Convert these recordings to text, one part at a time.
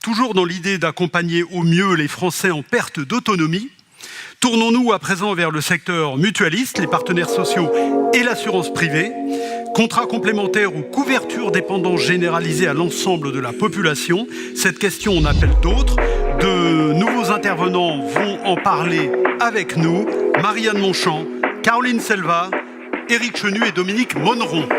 toujours dans l'idée d'accompagner au mieux les Français en perte d'autonomie, tournons-nous à présent vers le secteur mutualiste, les partenaires sociaux et l'assurance privée. Contrats complémentaires ou couverture dépendance généralisée à l'ensemble de la population. Cette question en appelle d'autres. De nouveaux intervenants vont en parler avec nous. Marianne Monchamp, Caroline Selva, Éric Chenu et Dominique Monneron.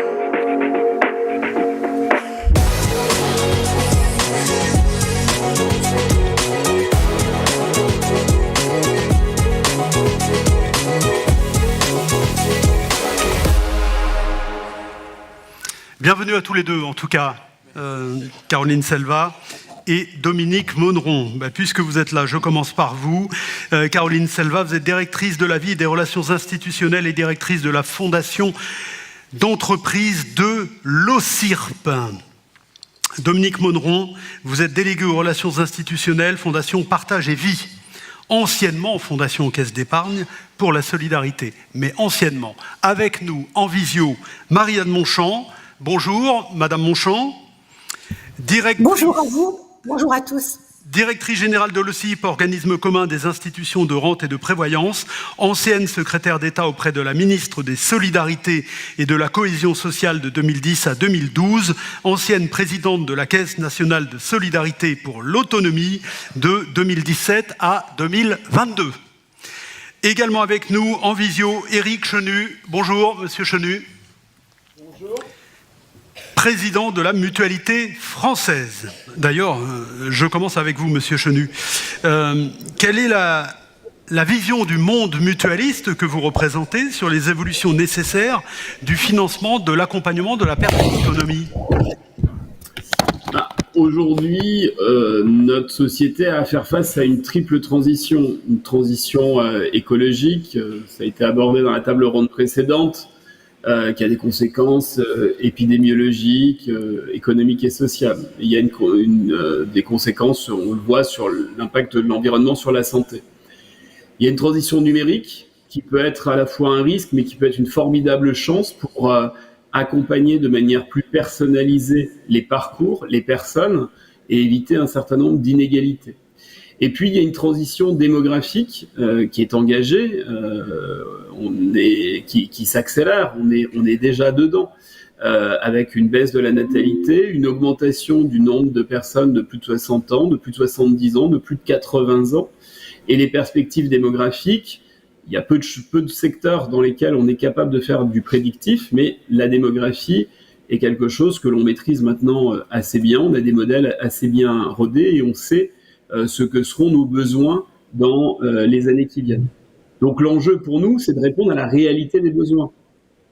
Bienvenue à tous les deux, en tout cas, Caroline Selva et Dominique Monneron. Puisque vous êtes là, je commence par vous. Caroline Selva, vous êtes directrice de la vie et des relations institutionnelles et directrice de la fondation d'entreprise de l'OCIRP. Dominique Monneron, vous êtes délégué aux relations institutionnelles, Fondation Partage et Vie. Anciennement Fondation Caisse d'épargne pour la solidarité, mais anciennement. Avec nous, en visio, Marianne Monchamp. Bonjour, Madame Monchamp. Bonjour à vous, bonjour à tous. Directrice générale de l'OCIRP, organisme commun des institutions de rente et de prévoyance, ancienne secrétaire d'État auprès de la ministre des Solidarités et de la Cohésion sociale de 2010 à 2012, ancienne présidente de la Caisse nationale de solidarité pour l'autonomie de 2017 à 2022. Également avec nous, en visio, Éric Chenu. Bonjour, Monsieur Chenu. Bonjour. Président de la Mutualité française. D'ailleurs, je commence avec vous, Monsieur Chenu. Quelle est la vision du monde mutualiste que vous représentez sur les évolutions nécessaires du financement de l'accompagnement de la perte d'autonomie ? Aujourd'hui, notre société a à faire face à une triple transition. Une transition écologique, ça a été abordé dans la table ronde précédente, qui a des conséquences épidémiologiques, économiques et sociales. Et il y a des conséquences, on le voit, sur l'impact de l'environnement sur la santé. Il y a une transition numérique qui peut être à la fois un risque, mais qui peut être une formidable chance pour accompagner de manière plus personnalisée les parcours, les personnes, et éviter un certain nombre d'inégalités. Et puis, il y a une transition démographique qui est engagée, qui s'accélère, on est déjà dedans, avec une baisse de la natalité, une augmentation du nombre de personnes de plus de 60 ans, de plus de 70 ans, de plus de 80 ans. Et les perspectives démographiques, il y a peu de secteurs dans lesquels on est capable de faire du prédictif, mais la démographie est quelque chose que l'on maîtrise maintenant assez bien. On a des modèles assez bien rodés et on sait ce que seront nos besoins dans les années qui viennent. Donc l'enjeu pour nous, c'est de répondre à la réalité des besoins.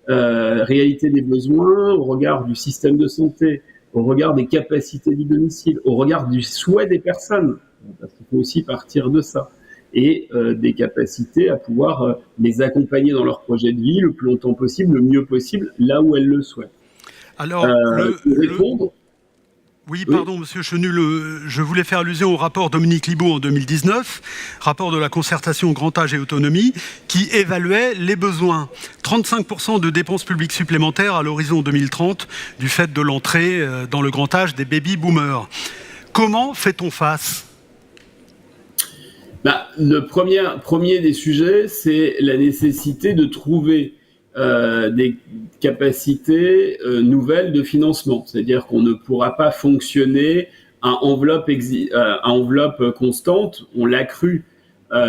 Réalité des besoins au regard du système de santé, au regard des capacités du domicile, au regard du souhait des personnes, parce qu'il faut aussi partir de ça, et des capacités à pouvoir les accompagner dans leur projet de vie le plus longtemps possible, le mieux possible, là où elles le souhaitent. Alors, Oui, pardon, Monsieur Chenu, je voulais faire allusion au rapport Dominique Libaud en 2019, rapport de la concertation Grand Âge et Autonomie, qui évaluait les besoins. 35% de dépenses publiques supplémentaires à l'horizon 2030 du fait de l'entrée dans le grand âge des baby-boomers. Comment fait-on face ? Le premier des sujets, c'est la nécessité de trouver des capacités nouvelles de financement. C'est-à-dire qu'on ne pourra pas fonctionner à enveloppe constante. On l'a cru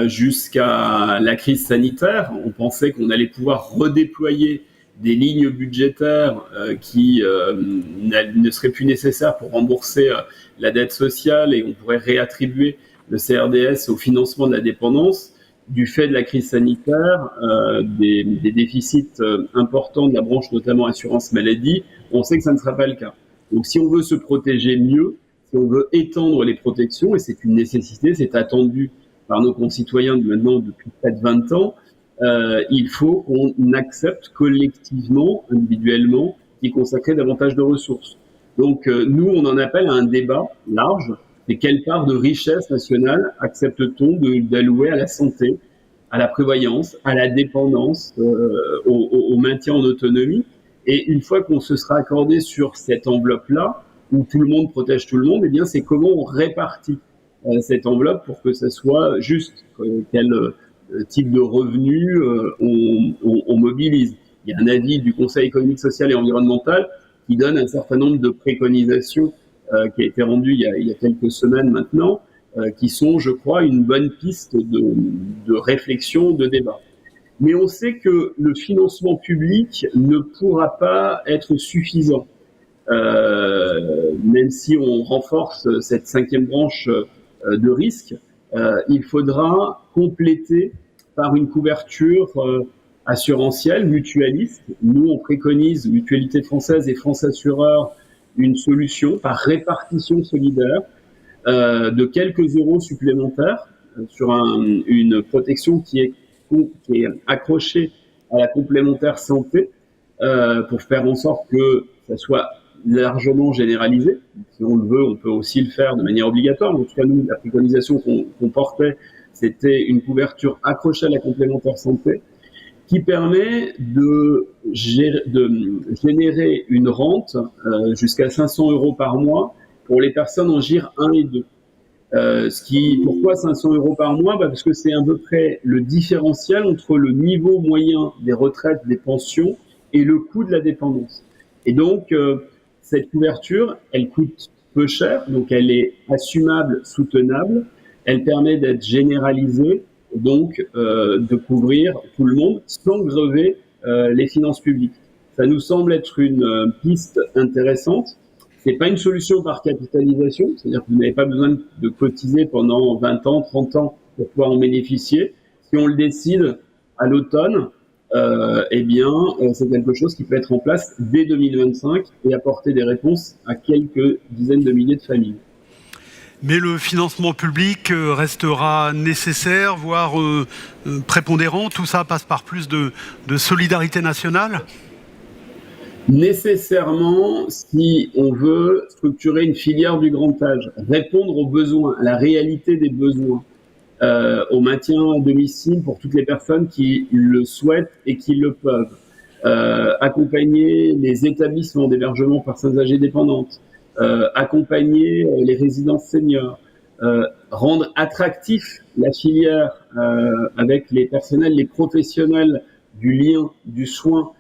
jusqu'à la crise sanitaire. On pensait qu'on allait pouvoir redéployer des lignes budgétaires qui ne seraient plus nécessaires pour rembourser la dette sociale et on pourrait réattribuer le CRDS au financement de la dépendance. Du fait de la crise sanitaire, des déficits importants de la branche, notamment assurance maladie, on sait que ça ne sera pas le cas. Donc si on veut se protéger mieux, si on veut étendre les protections, et c'est une nécessité, c'est attendu par nos concitoyens maintenant depuis près de 20 ans, il faut qu'on accepte collectivement, individuellement, d'y consacrer davantage de ressources. Donc nous, on en appelle à un débat large. Et quelle part de richesse nationale accepte-t-on d'allouer à la santé, à la prévoyance, à la dépendance, au maintien en autonomie ? Et une fois qu'on se sera accordé sur cette enveloppe-là, où tout le monde protège tout le monde, eh bien, c'est comment on répartit cette enveloppe pour que ça soit juste, quel type de revenus on mobilise. Il y a un avis du Conseil économique, social et environnemental qui donne un certain nombre de préconisations qui a été rendu il y a quelques semaines maintenant, qui sont, je crois, une bonne piste de réflexion, de débat. Mais on sait que le financement public ne pourra pas être suffisant. Même si on renforce cette 5e branche de risque, il faudra compléter par une couverture assurantielle, mutualiste. Nous, on préconise, Mutualité française et France Assureurs, une solution par répartition solidaire de quelques euros supplémentaires sur une protection qui est accrochée à la complémentaire santé pour faire en sorte que ça soit largement généralisé. Si on le veut, on peut aussi le faire de manière obligatoire. En tout cas, nous, la préconisation qu'on portait, c'était une couverture accrochée à la complémentaire santé qui permet de générer une rente jusqu'à 500 euros par mois pour les personnes en GIR 1 et 2. Pourquoi 500 euros par mois ? Parce que c'est à peu près le différentiel entre le niveau moyen des retraites, des pensions et le coût de la dépendance. Et donc, cette couverture, elle coûte peu cher, donc elle est assumable, soutenable, elle permet d'être généralisée, donc de couvrir tout le monde sans grever les finances publiques. Ça nous semble être une piste intéressante. C'est pas une solution par capitalisation, c'est-à-dire que vous n'avez pas besoin de cotiser pendant 20 ans, 30 ans pour pouvoir en bénéficier. Si on le décide à l'automne, eh bien, c'est quelque chose qui peut être en place dès 2025 et apporter des réponses à quelques dizaines de milliers de familles. Mais le financement public restera nécessaire, voire prépondérant. Tout ça passe par plus de solidarité nationale ? Nécessairement, si on veut structurer une filière du grand âge, répondre aux besoins, à la réalité des besoins, au maintien à domicile pour toutes les personnes qui le souhaitent et qui le peuvent, accompagner les établissements d'hébergement pour personnes âgées dépendantes, accompagner les résidences seniors, rendre attractif la filière avec les personnels, les professionnels du lien, du soin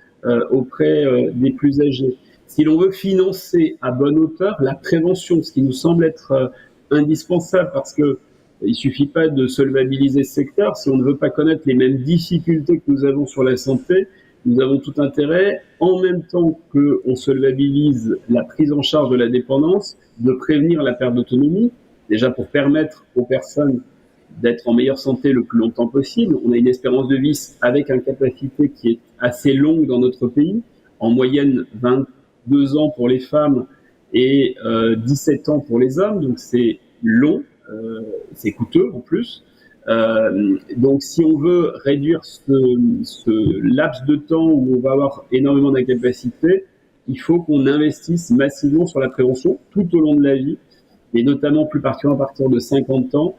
auprès des plus âgés. Si l'on veut financer à bonne hauteur la prévention, ce qui nous semble être indispensable parce que il suffit pas de solvabiliser ce secteur. Si on ne veut pas connaître les mêmes difficultés que nous avons sur la santé, nous avons tout intérêt, en même temps qu'on solvabilise la prise en charge de la dépendance, de prévenir la perte d'autonomie, déjà pour permettre aux personnes d'être en meilleure santé le plus longtemps possible. On a une espérance de vie avec une capacité qui est assez longue dans notre pays, en moyenne 22 ans pour les femmes et 17 ans pour les hommes, donc c'est long, c'est coûteux en plus. Donc si on veut réduire ce laps de temps où on va avoir énormément d'incapacités, il faut qu'on investisse massivement sur la prévention tout au long de la vie, et notamment plus particulièrement à partir de 50 ans,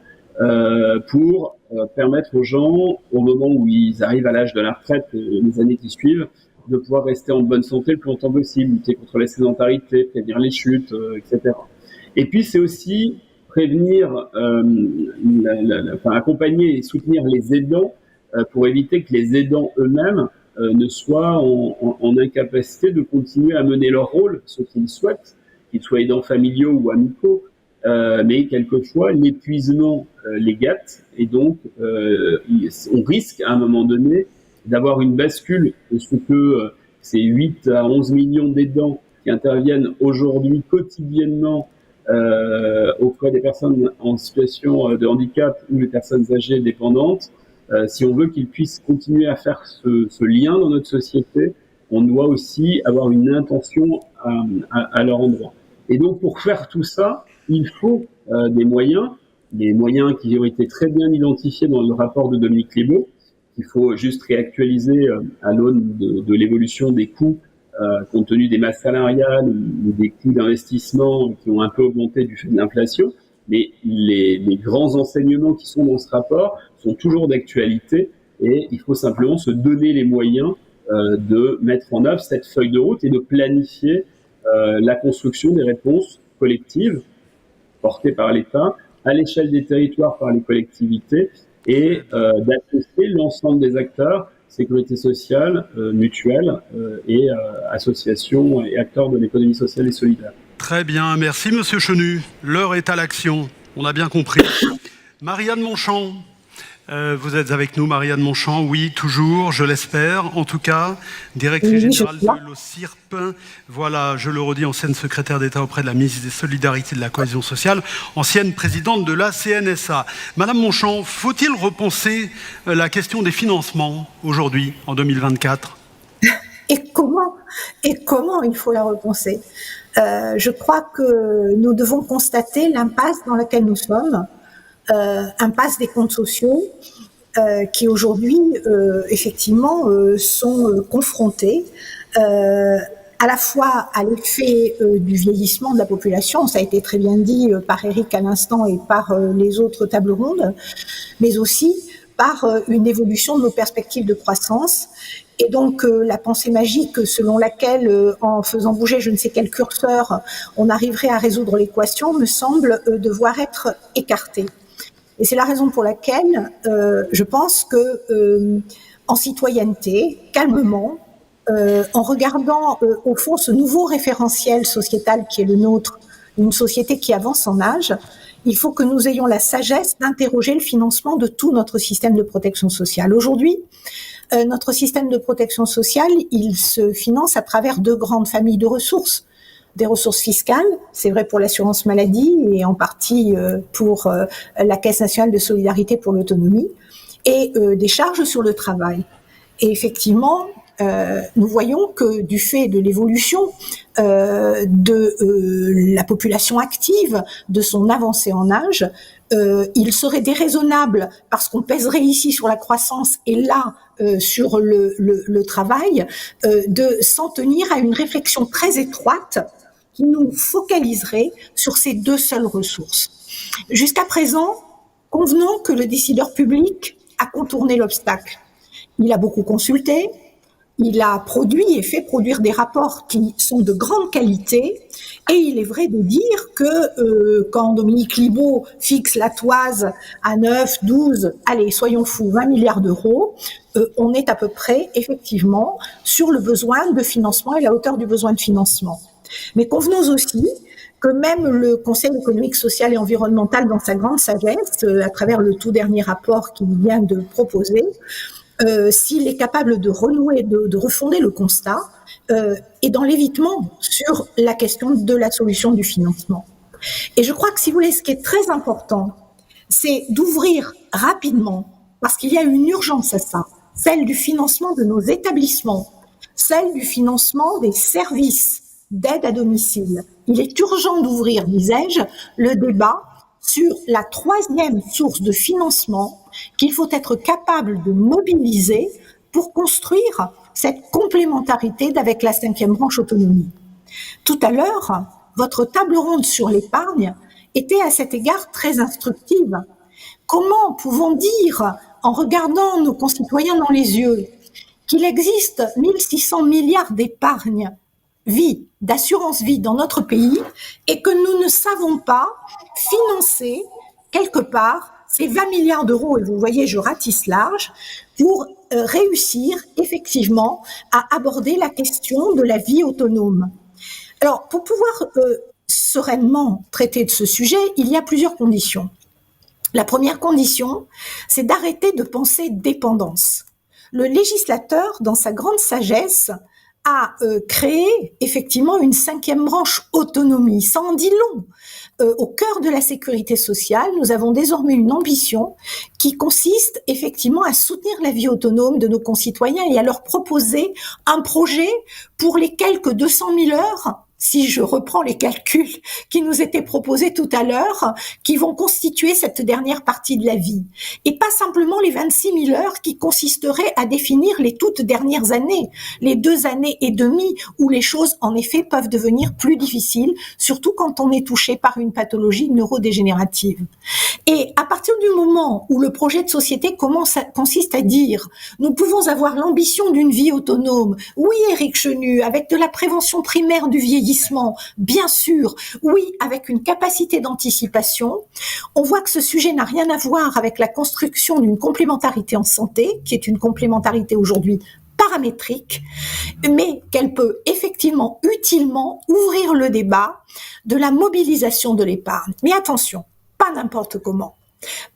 pour permettre aux gens, au moment où ils arrivent à l'âge de la retraite, les années qui suivent, de pouvoir rester en bonne santé le plus longtemps possible, lutter contre la sédentarité, prévenir les chutes, etc. Et puis c'est aussi prévenir, accompagner et soutenir les aidants pour éviter que les aidants eux-mêmes ne soient en incapacité de continuer à mener leur rôle, ceux qui le souhaitent, qu'ils soient aidants familiaux ou amicaux, mais quelquefois l'épuisement les gâte et donc on risque à un moment donné d'avoir une bascule de ce que ces 8 à 11 millions d'aidants qui interviennent aujourd'hui quotidiennement auprès des personnes en situation de handicap ou des personnes âgées dépendantes, si on veut qu'ils puissent continuer à faire ce lien dans notre société, on doit aussi avoir une intention à leur endroit. Et donc pour faire tout ça, il faut des moyens qui ont été très bien identifiés dans le rapport de Dominique Libault, qu'il faut juste réactualiser à l'aune de l'évolution des coûts compte tenu des masses salariales ou des coûts d'investissement qui ont un peu augmenté du fait de l'inflation. Mais les grands enseignements qui sont dans ce rapport sont toujours d'actualité et il faut simplement se donner les moyens de mettre en œuvre cette feuille de route et de planifier la construction des réponses collectives portées par l'État, à l'échelle des territoires par les collectivités, et d'associer l'ensemble des acteurs, sécurité sociale, mutuelle et associations et acteurs de l'économie sociale et solidaire. Très bien, merci Monsieur Chenu. L'heure est à l'action, on a bien compris. Marianne Monchamp, vous êtes avec nous, Marianne Monchamp, oui, toujours, je l'espère, en tout cas, directrice générale de l'OCIRP. Voilà, je le redis, ancienne secrétaire d'État auprès de la ministre des Solidarités et de la Cohésion sociale, ancienne présidente de la CNSA. Madame Monchamp, faut-il repenser la question des financements aujourd'hui, en 2024 ? Et comment il faut la repenser ? Je crois que nous devons constater l'impasse dans laquelle nous sommes, impasse des comptes sociaux, qui aujourd'hui, effectivement, sont confrontés à la fois à l'effet du vieillissement de la population, ça a été très bien dit par Eric à l'instant et par les autres tables rondes, mais aussi par une évolution de nos perspectives de croissance. Et donc, la pensée magique selon laquelle, en faisant bouger je ne sais quel curseur, on arriverait à résoudre l'équation, me semble devoir être écartée. Et c'est la raison pour laquelle je pense que, en citoyenneté, calmement, en regardant au fond ce nouveau référentiel sociétal qui est le nôtre, une société qui avance en âge, il faut que nous ayons la sagesse d'interroger le financement de tout notre système de protection sociale. Aujourd'hui, notre système de protection sociale, il se finance à travers deux grandes familles de ressources. Des ressources fiscales, c'est vrai pour l'assurance maladie et en partie pour la Caisse nationale de solidarité pour l'autonomie, et des charges sur le travail. Et effectivement, nous voyons que du fait de l'évolution de la population active, de son avancée en âge, il serait déraisonnable, parce qu'on pèserait ici sur la croissance et là sur le travail, de s'en tenir à une réflexion très étroite qui nous focaliserait sur ces deux seules ressources. Jusqu'à présent, convenons que le décideur public a contourné l'obstacle. Il a beaucoup consulté, il a produit et fait produire des rapports qui sont de grande qualité, et il est vrai de dire que quand Dominique Libault fixe la toise à 9, 12, allez, soyons fous, 20 milliards d'euros, on est à peu près, effectivement, sur le besoin de financement et la hauteur du besoin de financement. Mais convenons aussi que même le Conseil économique, social et environnemental, dans sa grande sagesse, à travers le tout dernier rapport qu'il vient de proposer, s'il est capable de renouer, de refonder le constat, et dans l'évitement sur la question de la solution du financement. Et je crois que, si vous voulez, ce qui est très important, c'est d'ouvrir rapidement, parce qu'il y a une urgence à ça, celle du financement de nos établissements, celle du financement des services d'aide à domicile. Il est urgent d'ouvrir, disais-je, le débat sur la troisième source de financement qu'il faut être capable de mobiliser pour construire cette complémentarité avec la cinquième branche autonomie. Tout à l'heure, votre table ronde sur l'épargne était à cet égard très instructive. Comment pouvons dire, en regardant nos concitoyens dans les yeux, qu'il existe 1600 milliards d'épargne vie, d'assurance vie dans notre pays, et que nous ne savons pas financer quelque part ces 20 milliards d'euros, et vous voyez, je ratisse large, pour réussir effectivement à aborder la question de la vie autonome. Alors, pour pouvoir sereinement traiter de ce sujet, il y a plusieurs conditions. La première condition, c'est d'arrêter de penser dépendance. Le législateur, dans sa grande sagesse, a créé effectivement une cinquième branche autonomie. Ça en dit long. Au cœur de la sécurité sociale, nous avons désormais une ambition qui consiste effectivement à soutenir la vie autonome de nos concitoyens et à leur proposer un projet pour les quelques 200 000 heures, si je reprends les calculs qui nous étaient proposés tout à l'heure, qui vont constituer cette dernière partie de la vie. Et pas simplement les 26 000 heures qui consisteraient à définir les toutes dernières années, les 2 années et demie où les choses, en effet, peuvent devenir plus difficiles, surtout quand on est touché par une pathologie neurodégénérative. Et à partir du moment où le projet de société consiste à dire nous pouvons avoir l'ambition d'une vie autonome, oui Éric Chenu, avec de la prévention primaire du vieillissement, bien sûr, oui avec une capacité d'anticipation, on voit que ce sujet n'a rien à voir avec la construction d'une complémentarité en santé, qui est une complémentarité aujourd'hui paramétrique, mais qu'elle peut effectivement utilement ouvrir le débat de la mobilisation de l'épargne. Mais attention, pas n'importe comment.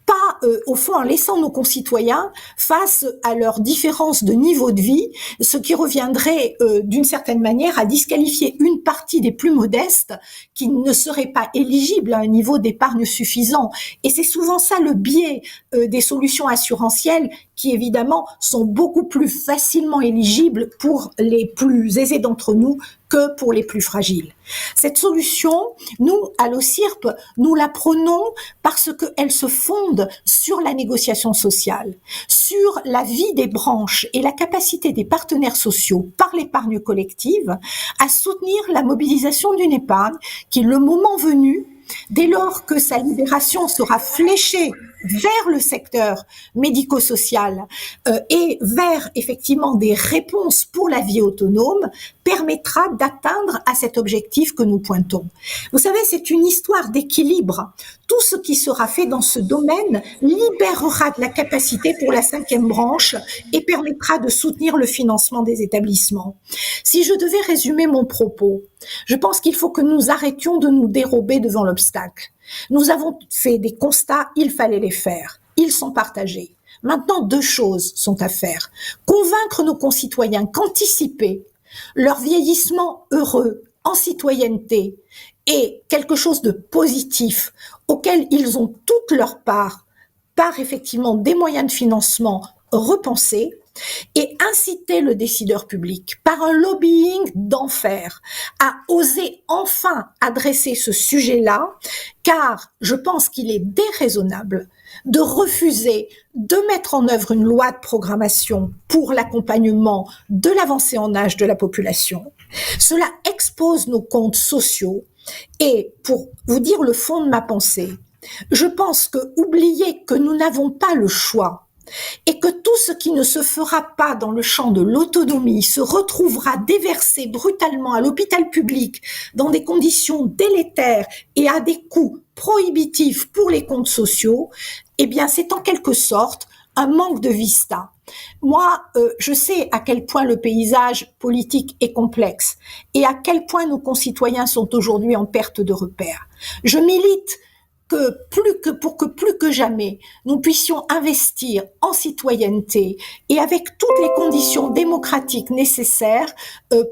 Pas, au fond, en laissant nos concitoyens face à leurs différences de niveau de vie, ce qui reviendrait d'une certaine manière à disqualifier une partie des plus modestes qui ne seraient pas éligibles à un niveau d'épargne suffisant. Et c'est souvent ça le biais des solutions assurantielles qui, évidemment, sont beaucoup plus facilement éligibles pour les plus aisés d'entre nous que pour les plus fragiles. Cette solution, nous, à l'OCIRP, nous la prenons parce qu'elle se fonde sur la négociation sociale, sur la vie des branches et la capacité des partenaires sociaux par l'épargne collective à soutenir la mobilisation d'une épargne qui, le moment venu, dès lors que sa libération sera fléchée vers le secteur médico-social et vers effectivement des réponses pour la vie autonome, permettra d'atteindre à cet objectif que nous pointons. Vous savez, c'est une histoire d'équilibre. Tout ce qui sera fait dans ce domaine libérera de la capacité pour la cinquième branche et permettra de soutenir le financement des établissements. Si je devais résumer mon propos, je pense qu'il faut que nous arrêtions de nous dérober devant l'obstacle. Nous avons fait des constats, il fallait les faire. Ils sont partagés. Maintenant, 2 choses sont à faire. Convaincre nos concitoyens qu'anticiper leur vieillissement heureux en citoyenneté est quelque chose de positif auquel ils ont toute leur part par effectivement des moyens de financement repensés, et inciter le décideur public par un lobbying d'enfer à oser enfin adresser ce sujet-là, car je pense qu'il est déraisonnable de refuser de mettre en œuvre une loi de programmation pour l'accompagnement de l'avancée en âge de la population. Cela expose nos comptes sociaux et, pour vous dire le fond de ma pensée, je pense que oublier que nous n'avons pas le choix et que tout ce qui ne se fera pas dans le champ de l'autonomie se retrouvera déversé brutalement à l'hôpital public dans des conditions délétères et à des coûts prohibitifs pour les comptes sociaux, eh bien c'est en quelque sorte un manque de vista. Moi, je sais à quel point le paysage politique est complexe et à quel point nos concitoyens sont aujourd'hui en perte de repères. Je milite pour que plus que jamais, nous puissions investir en citoyenneté et avec toutes les conditions démocratiques nécessaires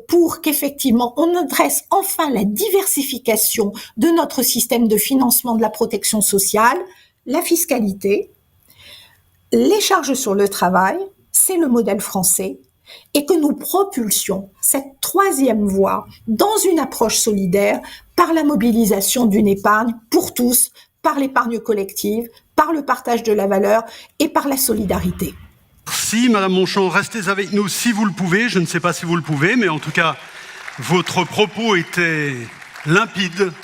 pour qu'effectivement on adresse enfin la diversification de notre système de financement de la protection sociale, la fiscalité, les charges sur le travail, c'est le modèle français, et que nous propulsions cette 3e voie dans une approche solidaire par la mobilisation d'une épargne pour tous, par l'épargne collective, par le partage de la valeur et par la solidarité. Merci Madame Montchamp, restez avec nous si vous le pouvez, je ne sais pas si vous le pouvez, mais en tout cas, votre propos était limpide.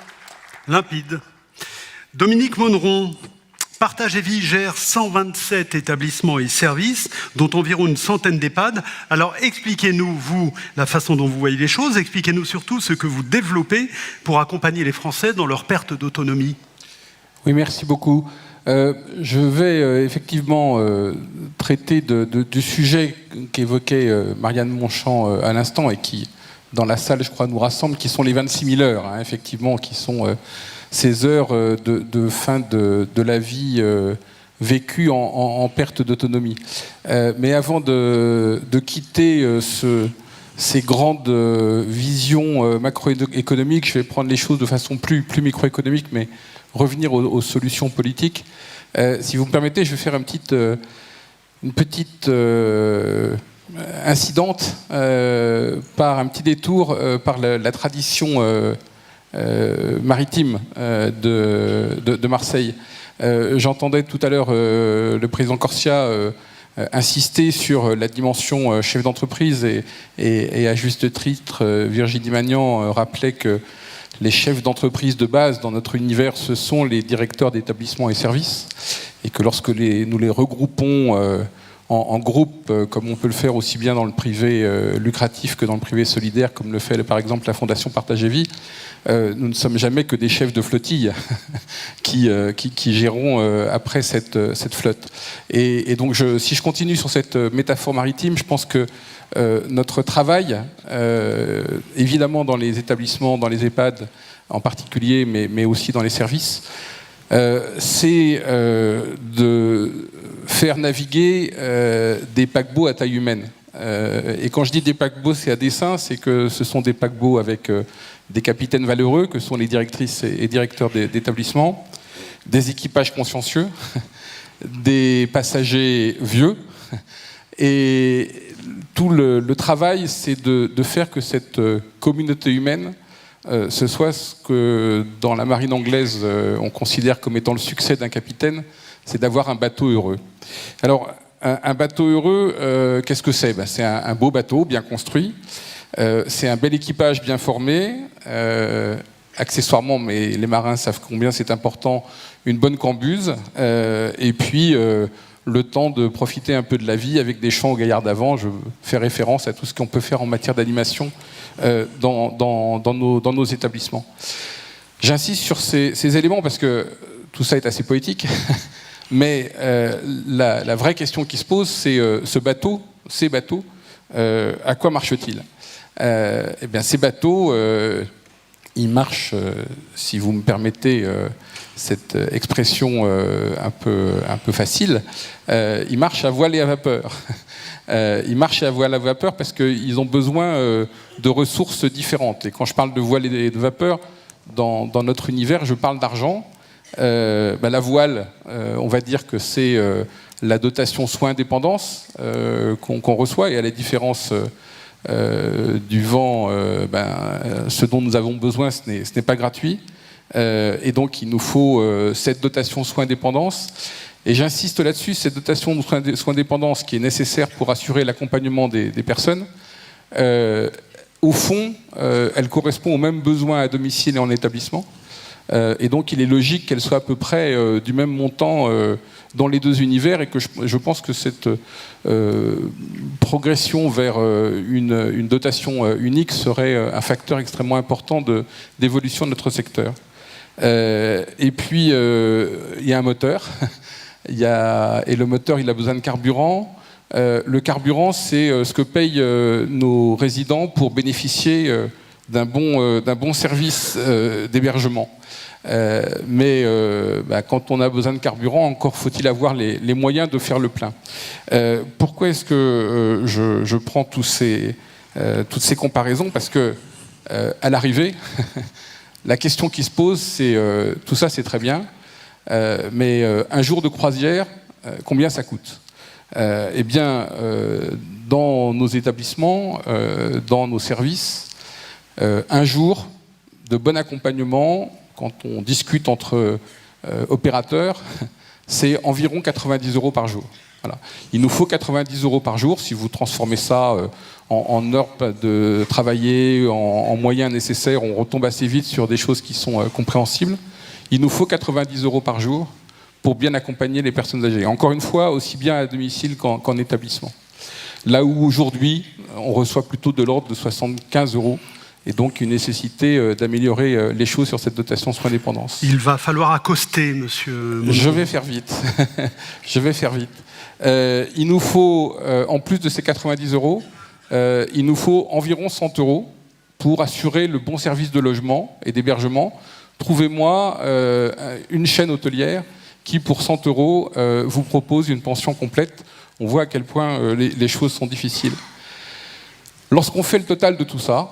Dominique Monneron, Partage et Vie gère 127 établissements et services, dont environ une centaine d'EHPAD. Alors expliquez-nous, vous, la façon dont vous voyez les choses, expliquez-nous surtout ce que vous développez pour accompagner les Français dans leur perte d'autonomie. Oui, merci beaucoup. Je vais effectivement traiter du sujet qu'évoquait Marianne Montchamp à l'instant et qui, dans la salle, je crois, nous rassemble, qui sont les 26 000 heures, hein, effectivement, qui sont ces heures de fin de la vie vécue en perte d'autonomie. Mais avant de quitter ces grandes visions macroéconomiques, je vais prendre les choses de façon plus microéconomique, mais revenir aux solutions politiques. Si vous me permettez, je vais faire une petite incidente par un petit détour par la tradition maritime de Marseille. J'entendais tout à l'heure le président Corsia insister sur la dimension chef d'entreprise et à juste titre, Virginie Magnan rappelait que les chefs d'entreprise de base dans notre univers, ce sont les directeurs d'établissements et services, et que lorsque nous les regroupons en groupe, comme on peut le faire aussi bien dans le privé lucratif que dans le privé solidaire, comme le fait par exemple la Fondation Partage et Vie, nous ne sommes jamais que des chefs de flottille qui géreront après cette flotte. Et donc, si je continue sur cette métaphore maritime, je pense que notre travail, évidemment dans les établissements, dans les EHPAD en particulier, mais aussi dans les services, c'est de faire naviguer des paquebots à taille humaine. Et quand je dis des paquebots, c'est à dessein, c'est que ce sont des paquebots avec des capitaines valeureux, que sont les directrices et directeurs d'établissements, des équipages consciencieux, des passagers vieux. Et tout le travail, c'est de faire que cette communauté humaine, ce soit ce que dans la marine anglaise, on considère comme étant le succès d'un capitaine, c'est d'avoir un bateau heureux. Alors, un bateau heureux, qu'est-ce que c'est ? C'est un beau bateau, bien construit. C'est un bel équipage bien formé. Accessoirement, mais les marins savent combien c'est important, une bonne cambuse. Et puis, le temps de profiter un peu de la vie avec des chants au gaillard d'avant. Je fais référence à tout ce qu'on peut faire en matière d'animation dans nos établissements. J'insiste sur ces éléments parce que tout ça est assez poétique. Mais la vraie question qui se pose, c'est ces bateaux, à quoi marchent-ils ? Eh bien, ces bateaux, ils marchent, si vous me permettez cette expression un peu facile, ils marchent à voile et à vapeur. Ils marchent à voile et à vapeur parce qu'ils ont besoin de ressources différentes. Et quand je parle de voile et de vapeur, dans notre univers, je parle d'argent. La voile, on va dire que c'est la dotation soins-dépendance qu'on reçoit, et à la différence du vent, ce dont nous avons besoin, ce n'est pas gratuit. Et donc il nous faut cette dotation soins-dépendance. Et j'insiste là-dessus, cette dotation de soins-dépendance qui est nécessaire pour assurer l'accompagnement des personnes, au fond, elle correspond aux mêmes besoins à domicile et en établissement. Et donc il est logique qu'elle soit à peu près du même montant dans les deux univers, et que je pense que cette progression vers une dotation unique serait un facteur extrêmement important d'évolution de notre secteur. Et puis il y a un moteur, et le moteur il a besoin de carburant. Le carburant, c'est ce que payent nos résidents pour bénéficier d'un bon service d'hébergement. Mais quand on a besoin de carburant, encore faut-il avoir les moyens de faire le plein. Pourquoi est-ce que je prends toutes ces comparaisons ? Parce que à l'arrivée, la question qui se pose, c'est tout ça, c'est très bien, mais un jour de croisière, combien ça coûte ? Eh bien, dans nos établissements, dans nos services, un jour de bon accompagnement, quand on discute entre opérateurs, c'est environ 90 € par jour. Voilà. Il nous faut 90 € par jour. Si vous transformez ça en heures de travailler, en moyens nécessaires, on retombe assez vite sur des choses qui sont compréhensibles. Il nous faut 90 € par jour pour bien accompagner les personnes âgées. Encore une fois, aussi bien à domicile qu'en établissement. Là où aujourd'hui, on reçoit plutôt de l'ordre de 75 €. Et donc une nécessité d'améliorer les choses sur cette dotation soins-dépendance. Il va falloir accoster, monsieur. Je vais faire vite. Il nous faut, en plus de ces 90 €, il nous faut environ 100 € pour assurer le bon service de logement et d'hébergement. Trouvez-moi une chaîne hôtelière qui, pour 100 € vous propose une pension complète. On voit à quel point les choses sont difficiles. Lorsqu'on fait le total de tout ça,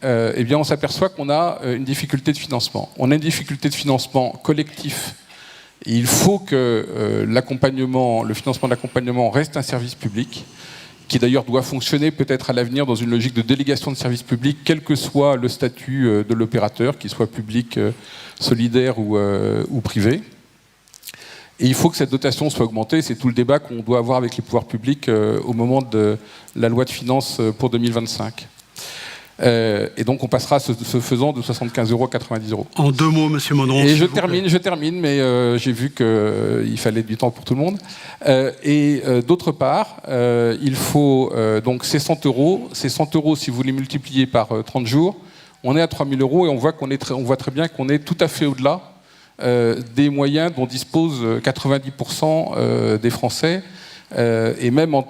eh bien on s'aperçoit qu'on a une difficulté de financement. On a une difficulté de financement collectif. Et il faut que le financement de l'accompagnement reste un service public, qui d'ailleurs doit fonctionner peut-être à l'avenir dans une logique de délégation de service public, quel que soit le statut de l'opérateur, qu'il soit public, solidaire ou privé. Et il faut que cette dotation soit augmentée. C'est tout le débat qu'on doit avoir avec les pouvoirs publics au moment de la loi de finances pour 2025. Et donc on passera ce faisant de 75 € à 90 €. En 2 mots, Monsieur Mondron. Et je termine, mais j'ai vu qu'il fallait du temps pour tout le monde. D'autre part, il faut donc ces 100 €. Ces 100 €, si vous les multipliez par 30 jours, on est à 3 000 € et on voit très bien qu'on est tout à fait au-delà des moyens dont disposent 90% des Français, et même en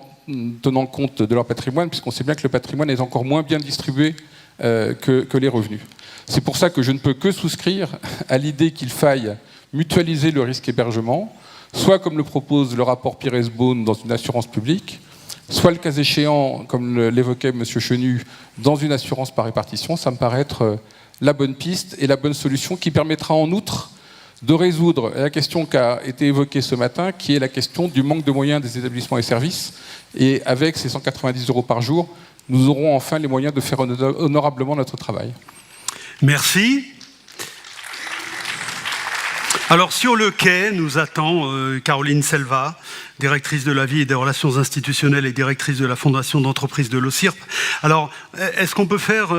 tenant compte de leur patrimoine, puisqu'on sait bien que le patrimoine est encore moins bien distribué que les revenus. C'est pour ça que je ne peux que souscrire à l'idée qu'il faille mutualiser le risque hébergement, soit comme le propose le rapport Pires-Beaune dans une assurance publique, soit le cas échéant, comme l'évoquait M. Chenu, dans une assurance par répartition. Ça me paraît être la bonne piste et la bonne solution qui permettra en outre de résoudre la question qui a été évoquée ce matin, qui est la question du manque de moyens des établissements et services. Et avec ces 190 € par jour, nous aurons enfin les moyens de faire honorablement notre travail. Merci. Alors sur le quai, nous attend Caroline Selva, directrice de la vie et des relations institutionnelles et directrice de la fondation d'entreprise de l'OCIRP. Alors, est-ce qu'on peut faire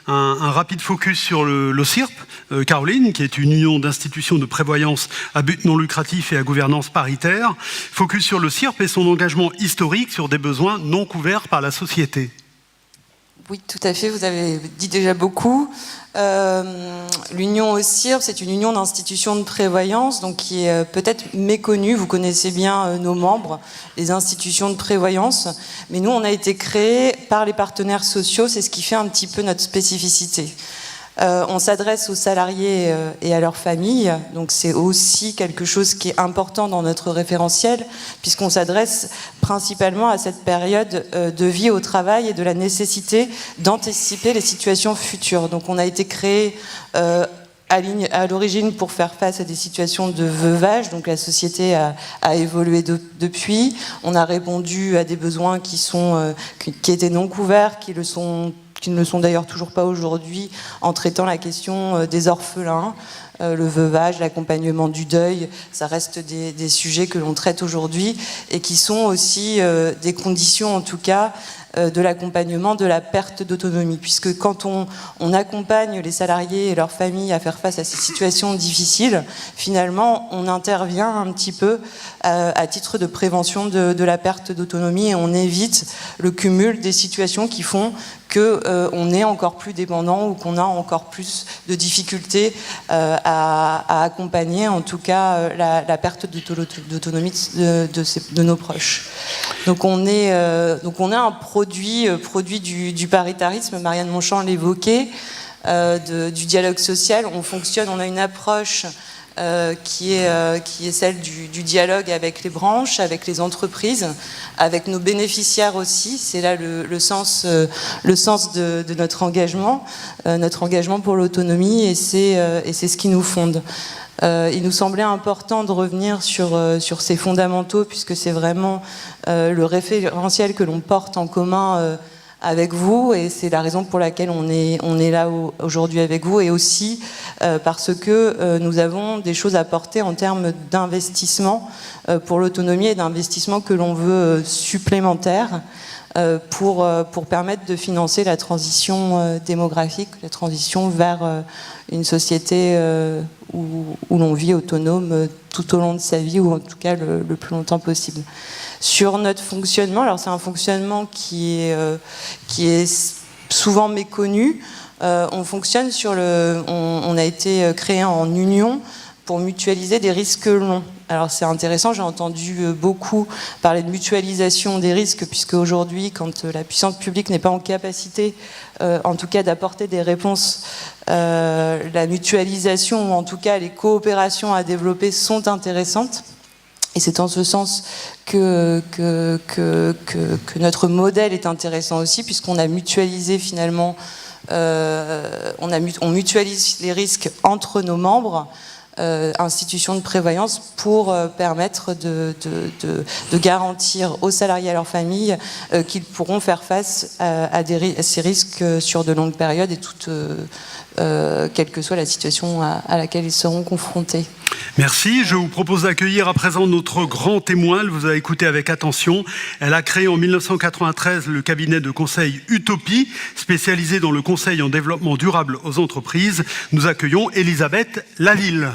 un rapide focus sur l'OCIRP, Caroline, qui est une union d'institutions de prévoyance à but non lucratif et à gouvernance paritaire. Focus sur l'OCIRP et son engagement historique sur des besoins non couverts par la société. Oui, tout à fait, vous avez dit déjà beaucoup. L'union OCIRP, c'est une union d'institutions de prévoyance, donc qui est peut-être méconnue. Vous connaissez bien nos membres, les institutions de prévoyance. Mais nous, on a été créés par les partenaires sociaux, c'est ce qui fait un petit peu notre spécificité. On s'adresse aux salariés et à leurs familles, donc c'est aussi quelque chose qui est important dans notre référentiel, puisqu'on s'adresse principalement à cette période de vie au travail et de la nécessité d'anticiper les situations futures. Donc on a été créé à l'origine pour faire face à des situations de veuvage, donc la société a évolué depuis. On a répondu à des besoins qui étaient non couverts, qui ne le sont d'ailleurs toujours pas aujourd'hui, en traitant la question des orphelins, le veuvage, l'accompagnement du deuil. Ça reste des sujets que l'on traite aujourd'hui et qui sont aussi des conditions, en tout cas, de l'accompagnement de la perte d'autonomie. Puisque quand on accompagne les salariés et leurs familles à faire face à ces situations difficiles, finalement, on intervient un petit peu à titre de prévention de la perte d'autonomie et on évite le cumul des situations qui font qu'on est encore plus dépendant ou qu'on a encore plus de difficultés à accompagner, en tout cas, la perte d'autonomie de nos proches. Donc on est un produit du paritarisme, Marianne Monchamp l'évoquait, du dialogue social. On a une approche qui est celle du dialogue avec les branches, avec les entreprises, avec nos bénéficiaires aussi. C'est là le sens de notre engagement pour l'autonomie, et c'est ce qui nous fonde. Il nous semblait important de revenir sur ces fondamentaux, puisque c'est vraiment le référentiel que l'on porte en commun avec vous, et c'est la raison pour laquelle on est là aujourd'hui avec vous, et aussi parce que nous avons des choses à porter en termes d'investissement pour l'autonomie, et d'investissement que l'on veut supplémentaire pour permettre de financer la transition démographique, la transition vers une société où l'on vit autonome tout au long de sa vie, ou en tout cas le plus longtemps possible. Sur notre fonctionnement, alors c'est un fonctionnement qui est souvent méconnu. On fonctionne on a été créé en union pour mutualiser des risques longs. Alors c'est intéressant, j'ai entendu beaucoup parler de mutualisation des risques, puisque aujourd'hui, quand la puissance publique n'est pas en capacité, en tout cas d'apporter des réponses, la mutualisation, ou en tout cas les coopérations à développer, sont intéressantes. Et c'est en ce sens que notre modèle est intéressant aussi, puisqu'on a mutualisé finalement, on mutualise les risques entre nos membres, institutions de prévoyance, pour permettre de garantir aux salariés et à leurs familles qu'ils pourront faire face à ces risques sur de longues périodes, et quelle que soit la situation à laquelle ils seront confrontés. Merci. Je vous propose d'accueillir à présent notre grand témoin. Elle vous a écouté avec attention. Elle a créé en 1993 le cabinet de conseil Utopie, spécialisé dans le conseil en développement durable aux entreprises. Nous accueillons Elisabeth Lalille.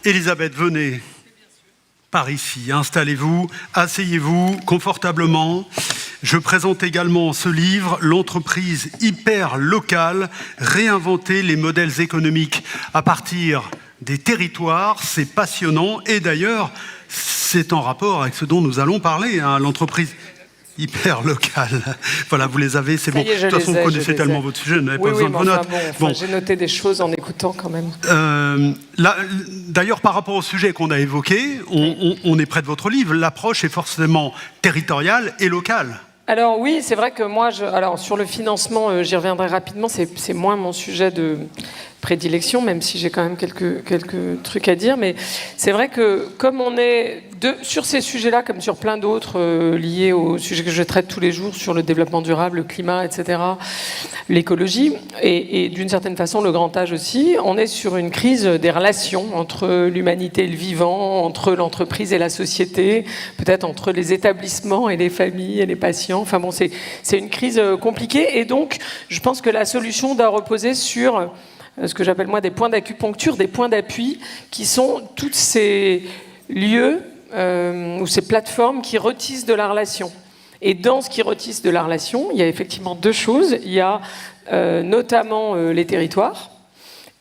Elisabeth, venez par ici, installez-vous, asseyez-vous confortablement. Je présente également ce livre, L'entreprise hyper locale, réinventer les modèles économiques à partir des territoires. C'est passionnant et d'ailleurs, c'est en rapport avec ce dont nous allons parler, hein, l'entreprise hyper locale. Voilà, vous les avez, c'est bon. De toute façon, vous connaissez tellement votre sujet, vous n'avez pas besoin de vos notes. Bon. J'ai noté des choses en écoutant quand même. D'ailleurs, par rapport au sujet qu'on a évoqué, on est près de votre livre. L'approche est forcément territoriale et locale. Alors oui, c'est vrai que moi, alors sur le financement, j'y reviendrai rapidement, c'est moins mon sujet de prédilection, même si j'ai quand même quelques trucs à dire, mais c'est vrai que comme on est sur ces sujets-là, comme sur plein d'autres liés aux sujets que je traite tous les jours, sur le développement durable, le climat, etc., l'écologie, et d'une certaine façon le grand âge aussi, on est sur une crise des relations entre l'humanité et le vivant, entre l'entreprise et la société, peut-être entre les établissements et les familles et les patients. Enfin bon, c'est une crise compliquée, et donc je pense que la solution doit reposer sur ce que j'appelle moi des points d'acupuncture, des points d'appui, qui sont tous ces lieux ou ces plateformes qui retissent de la relation. Et dans ce qui retisse de la relation, il y a effectivement deux choses. Il y a notamment les territoires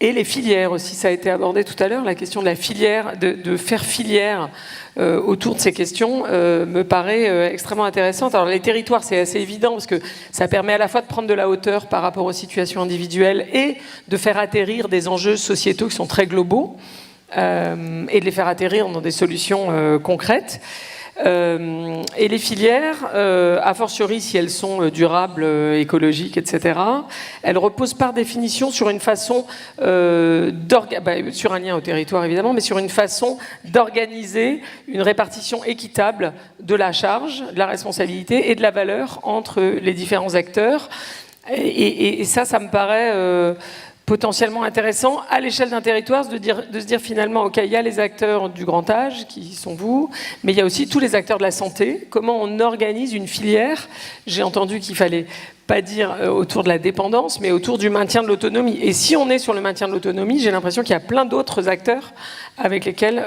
et les filières aussi. Ça a été abordé tout à l'heure, la question de la filière, de faire filière autour de ces questions me paraît extrêmement intéressante. Alors les territoires, c'est assez évident parce que ça permet à la fois de prendre de la hauteur par rapport aux situations individuelles et de faire atterrir des enjeux sociétaux qui sont très globaux et de les faire atterrir dans des solutions concrètes. Et les filières, a fortiori si elles sont durables, écologiques, etc., elles reposent par définition sur une façon, sur un lien au territoire évidemment, mais sur une façon d'organiser une répartition équitable de la charge, de la responsabilité et de la valeur entre les différents acteurs. Et ça me paraît potentiellement intéressant à l'échelle d'un territoire de se dire finalement, ok, il y a les acteurs du grand âge qui sont vous, mais il y a aussi tous les acteurs de la santé. Comment on organise une filière? J'ai entendu qu'il fallait pas dire autour de la dépendance, mais autour du maintien de l'autonomie. Et si on est sur le maintien de l'autonomie, j'ai l'impression qu'il y a plein d'autres acteurs avec lesquels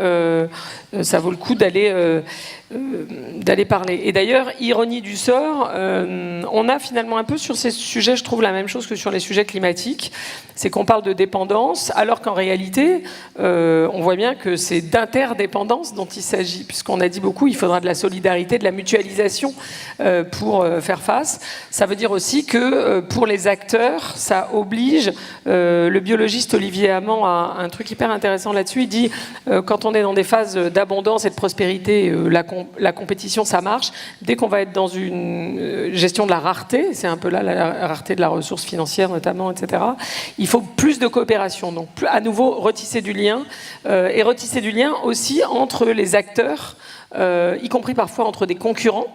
ça vaut le coup d'aller parler. Et d'ailleurs, ironie du sort, on a finalement un peu sur ces sujets, je trouve la même chose que sur les sujets climatiques, c'est qu'on parle de dépendance, alors qu'en réalité, on voit bien que c'est d'interdépendance dont il s'agit, puisqu'on a dit beaucoup, il faudra de la solidarité, de la mutualisation pour faire face. Ça veut dire aussi que pour les acteurs, ça oblige, le biologiste Olivier Hamon a un truc hyper intéressant là-dessus, il dit quand on est dans des phases d'abondance et de prospérité, la compétition ça marche, dès qu'on va être dans une gestion de la rareté, c'est un peu là la rareté de la ressource financière notamment, etc., il faut plus de coopération, donc à nouveau retisser du lien, et retisser du lien aussi entre les acteurs, y compris parfois entre des concurrents.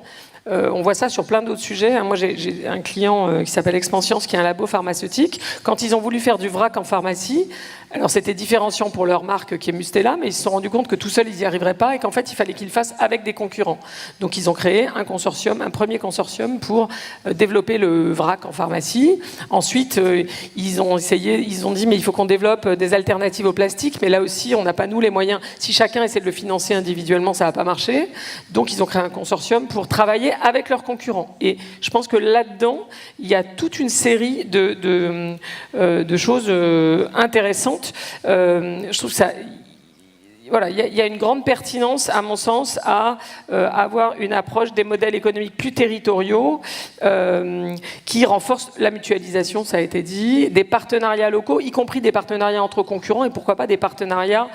On voit ça sur plein d'autres sujets. Moi, j'ai un client qui s'appelle Expansience, qui est un labo pharmaceutique. Quand ils ont voulu faire du vrac en pharmacie, alors c'était différenciant pour leur marque qui est Mustela, mais ils se sont rendus compte que tout seuls, ils n'y arriveraient pas et qu'en fait, il fallait qu'ils le fassent avec des concurrents. Donc, ils ont créé un consortium, un premier consortium pour développer le vrac en pharmacie. Ensuite, ils ont dit, mais il faut qu'on développe des alternatives au plastique, mais là aussi, on n'a pas, nous, les moyens. Si chacun essaie de le financer individuellement, ça ne va pas marcher. Donc, ils ont créé un consortium pour travailler avec leurs concurrents. Et je pense que là-dedans, il y a toute une série de choses intéressantes. Je trouve que ça... Voilà, il y a une grande pertinence, à mon sens, à avoir une approche des modèles économiques plus territoriaux qui renforcent la mutualisation, ça a été dit, des partenariats locaux, y compris des partenariats entre concurrents, et pourquoi pas des partenariats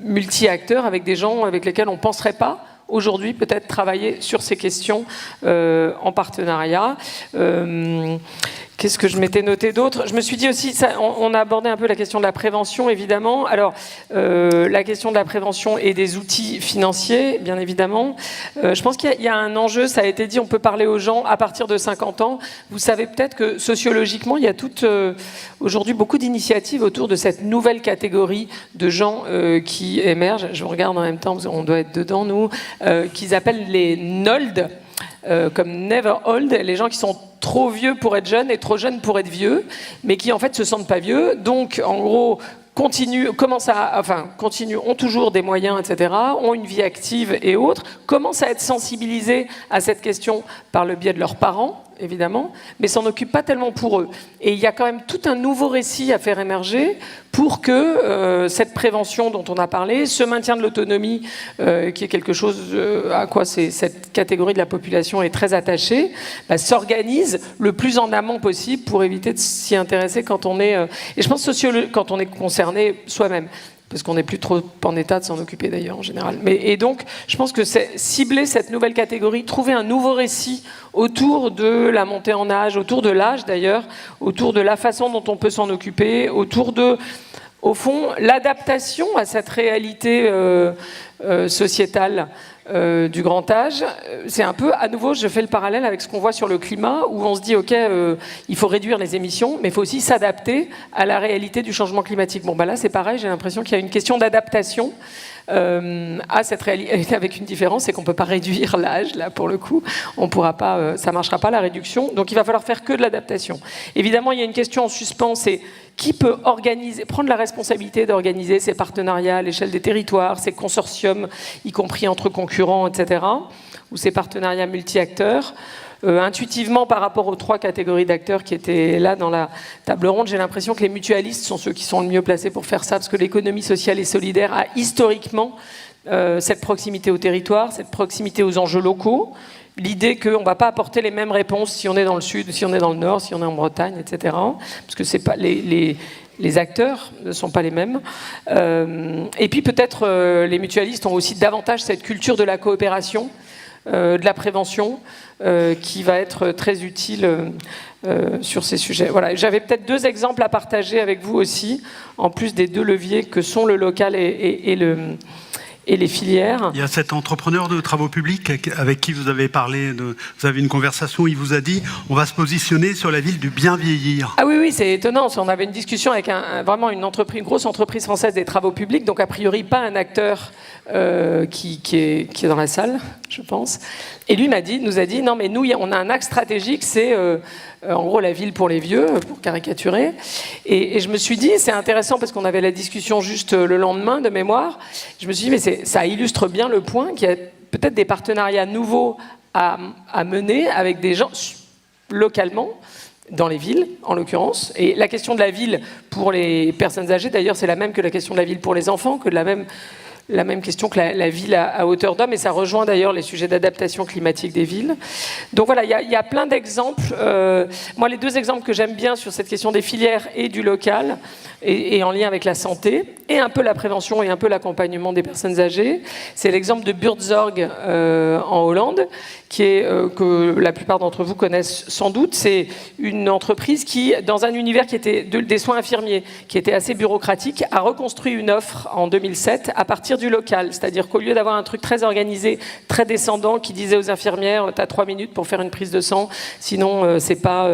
multi-acteurs avec des gens avec lesquels on ne penserait pas aujourd'hui peut-être travailler sur ces questions en partenariat. Qu'est-ce que je m'étais noté d'autre? Je me suis dit aussi, on a abordé un peu la question de la prévention, évidemment. Alors, la question de la prévention et des outils financiers, bien évidemment. Je pense qu'il y a un enjeu, ça a été dit, on peut parler aux gens à partir de 50 ans. Vous savez peut-être que sociologiquement, il y a aujourd'hui beaucoup d'initiatives autour de cette nouvelle catégorie de gens qui émergent. Je vous regarde en même temps, on doit être dedans, nous, qu'ils appellent les NOLD. Comme never old, les gens qui sont trop vieux pour être jeunes et trop jeunes pour être vieux, mais qui en fait se sentent pas vieux, donc en gros ont toujours des moyens, etc., ont une vie active et autres, commencent à être sensibilisés à cette question par le biais de leurs parents, évidemment, mais s'en occupent pas tellement pour eux. Et il y a quand même tout un nouveau récit à faire émerger pour que cette prévention dont on a parlé, ce maintien de l'autonomie, qui est quelque chose à quoi cette catégorie de la population est très attachée, s'organise le plus en amont possible pour éviter de s'y intéresser quand on est... et je pense quand on est concerné soi-même. Parce qu'on n'est plus trop en état de s'en occuper d'ailleurs en général. Et donc, je pense que c'est cibler cette nouvelle catégorie, trouver un nouveau récit autour de la montée en âge, autour de l'âge d'ailleurs, autour de la façon dont on peut s'en occuper, autour de, au fond, l'adaptation à cette réalité sociétale du grand âge. C'est un peu, à nouveau, je fais le parallèle avec ce qu'on voit sur le climat, où on se dit, ok, il faut réduire les émissions, mais il faut aussi s'adapter à la réalité du changement climatique. Bon, là, c'est pareil, j'ai l'impression qu'il y a une question d'adaptation à cette réalité, avec une différence, c'est qu'on ne peut pas réduire l'âge, là, pour le coup. On pourra pas, ça ne marchera pas, la réduction. Donc, il va falloir faire que de l'adaptation. Évidemment, il y a une question en suspens, c'est qui peut prendre la responsabilité d'organiser ces partenariats à l'échelle des territoires, ces consortiums, y compris entre concurrents, etc., ou ces partenariats multi-acteurs. Intuitivement, par rapport aux 3 catégories d'acteurs qui étaient là dans la table ronde, j'ai l'impression que les mutualistes sont ceux qui sont le mieux placés pour faire ça, parce que l'économie sociale et solidaire a historiquement cette proximité au territoire, cette proximité aux enjeux locaux, l'idée qu'on ne va pas apporter les mêmes réponses si on est dans le sud, si on est dans le nord, si on est en Bretagne, etc. Parce que c'est pas les acteurs ne sont pas les mêmes. Et puis peut-être les mutualistes ont aussi davantage cette culture de la coopération, de la prévention, qui va être très utile sur ces sujets. Voilà. J'avais peut-être 2 exemples à partager avec vous aussi, en plus des 2 leviers que sont le local et les filières. Il y a cet entrepreneur de travaux publics avec qui vous avez parlé, vous avez une conversation où il vous a dit on va se positionner sur la ville du bien vieillir. Ah oui, c'est étonnant. On avait une discussion avec vraiment une grosse entreprise française des travaux publics, donc a priori pas un acteur qui est dans la salle, je pense. Et lui nous a dit non mais nous on a un axe stratégique, c'est en gros la ville pour les vieux, pour caricaturer. Et je me suis dit, c'est intéressant parce qu'on avait la discussion juste le lendemain de mémoire. Je me suis dit, mais ça illustre bien le point qu'il y a peut-être des partenariats nouveaux à mener avec des gens localement, dans les villes, en l'occurrence. Et la question de la ville pour les personnes âgées, d'ailleurs, c'est la même que la question de la ville pour les enfants, que la même question que la ville à hauteur d'homme, et ça rejoint d'ailleurs les sujets d'adaptation climatique des villes. Donc voilà, il y a plein d'exemples. Moi, les 2 exemples que j'aime bien sur cette question des filières et du local, et en lien avec la santé, et un peu la prévention et un peu l'accompagnement des personnes âgées, c'est l'exemple de Buurtzorg en Hollande, qui est, que la plupart d'entre vous connaissent sans doute. C'est une entreprise qui, dans un univers qui était des soins infirmiers, qui était assez bureaucratique, a reconstruit une offre en 2007 à partir du local. C'est-à-dire qu'au lieu d'avoir un truc très organisé, très descendant, qui disait aux infirmières « t'as 3 minutes pour faire une prise de sang, sinon c'est pas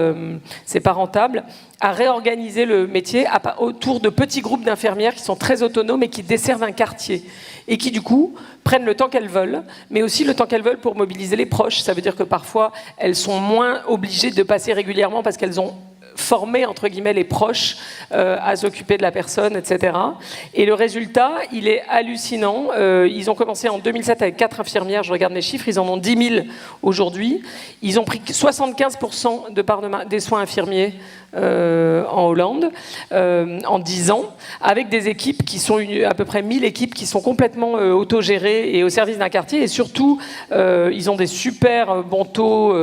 rentable », à réorganiser le métier autour de petits groupes d'infirmières qui sont très autonomes et qui desservent un quartier. Et qui, du coup, prennent le temps qu'elles veulent, mais aussi le temps qu'elles veulent pour mobiliser les proches. Ça veut dire que parfois, elles sont moins obligées de passer régulièrement parce qu'elles ont formé, entre guillemets, les proches à s'occuper de la personne, etc. Et le résultat, il est hallucinant. Ils ont commencé en 2007 avec 4 infirmières, je regarde mes chiffres, ils en ont 10 000 aujourd'hui. Ils ont pris 75% de part des soins infirmiers en Hollande en 10 ans, avec des équipes qui sont à peu près 1000 équipes qui sont complètement autogérées et au service d'un quartier, et surtout ils ont des super bons taux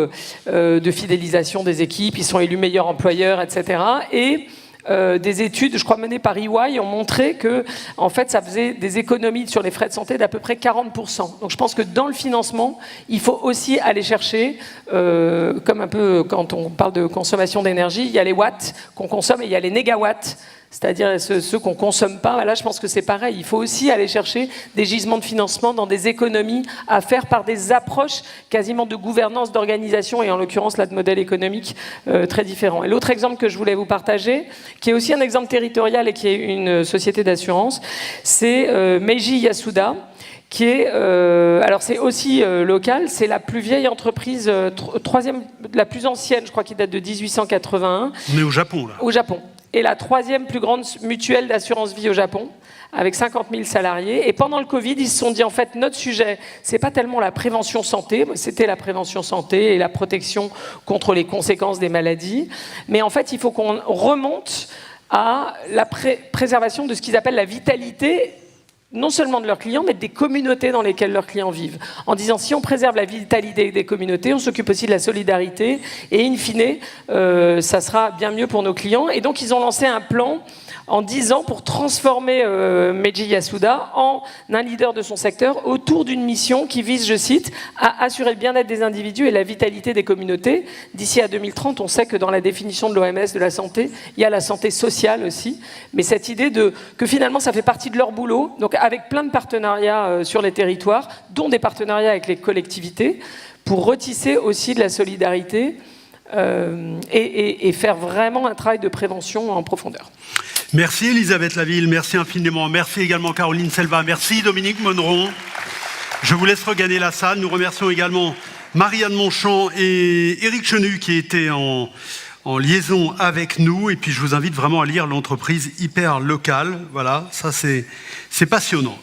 de fidélisation des équipes, ils sont élus meilleurs employeurs, etc. Et des études, je crois menées par EY, ont montré que en fait, ça faisait des économies sur les frais de santé d'à peu près 40%. Donc je pense que dans le financement, il faut aussi aller chercher, comme un peu quand on parle de consommation d'énergie, il y a les watts qu'on consomme et il y a les négawatts, c'est-à-dire ceux qu'on ne consomme pas. Là, je pense que c'est pareil. Il faut aussi aller chercher des gisements de financement dans des économies à faire par des approches quasiment de gouvernance, d'organisation, et en l'occurrence, là, de modèles économiques très différents. Et l'autre exemple que je voulais vous partager, qui est aussi un exemple territorial et qui est une société d'assurance, c'est Meiji Yasuda, qui est, alors c'est aussi local, c'est la plus vieille entreprise, troisième, la plus ancienne, je crois, qui date de 1881. On est au Japon, là. Au Japon. Et la troisième plus grande mutuelle d'assurance vie au Japon, avec 50 000 salariés. Et pendant le Covid, ils se sont dit, en fait, notre sujet, c'est pas tellement la prévention santé, c'était la prévention santé et la protection contre les conséquences des maladies, mais en fait, il faut qu'on remonte à la préservation de ce qu'ils appellent la vitalité, non seulement de leurs clients, mais des communautés dans lesquelles leurs clients vivent. En disant, si on préserve la vitalité des communautés, on s'occupe aussi de la solidarité, et in fine, ça sera bien mieux pour nos clients. Et donc, ils ont lancé un plan en 10 ans pour transformer Meiji Yasuda en un leader de son secteur autour d'une mission qui vise, je cite, à assurer le bien-être des individus et la vitalité des communautés. D'ici à 2030, on sait que dans la définition de l'OMS de la santé, il y a la santé sociale aussi. Mais cette idée que finalement, ça fait partie de leur boulot, donc avec plein de partenariats sur les territoires, dont des partenariats avec les collectivités, pour retisser aussi de la solidarité et faire vraiment un travail de prévention en profondeur. Merci Elisabeth Laville, merci infiniment. Merci également Caroline Selva, merci Dominique Monneron. Je vous laisse regagner la salle. Nous remercions également Marianne Monchamp et Éric Chenu qui étaient en liaison avec nous. Et puis je vous invite vraiment à lire l'entreprise hyper locale. Voilà, ça c'est passionnant.